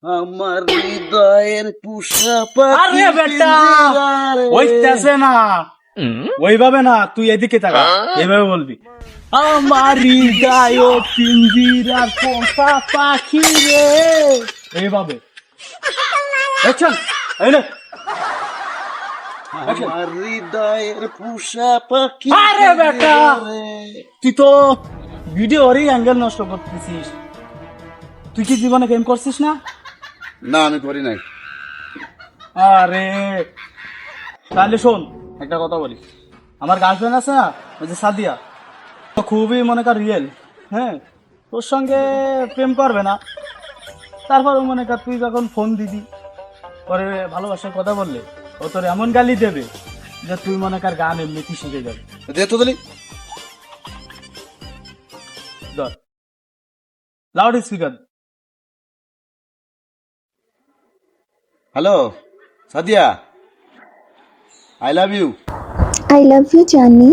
আমার হৃদয়ের পুষা আরে বেটা ওইটাছে না, ওইভাবে না, তুই এদিকে তাকা, এভাবে বলবি আমার হৃদয় পিঞ্জিরার পোষা পাখি রে, এইভাবে। দেখছেন এই নে। আমার হৃদয়ের পুষা পাখি। আরে বেটা তুই তো ভিডিওরই অ্যাঙ্গেল নষ্ট করতেছিস। তুই কি জীবনে গেম করছিস না? না, আমি করি নাই। আরে তাহলে শোন, একটা কথা বলি, আমার গার্লফ্রেন্ড আছে না, ওই যে সাদিয়া, তো খুবই মনে কর রিয়েল। হ্যাঁ, তোর সঙ্গে প্রেম করবে না, তারপরও মনে কর তুই যখন ফোন দিবি, পরে ভালোবাসার কথা বললে ও তোর এমন গালি দেবে যে তুই মনে কর গান এমনিতে শিখে যাবে। দে তো দিলি। ধর loud speaker. Hello Sadia, I love you. I love you, Johnny.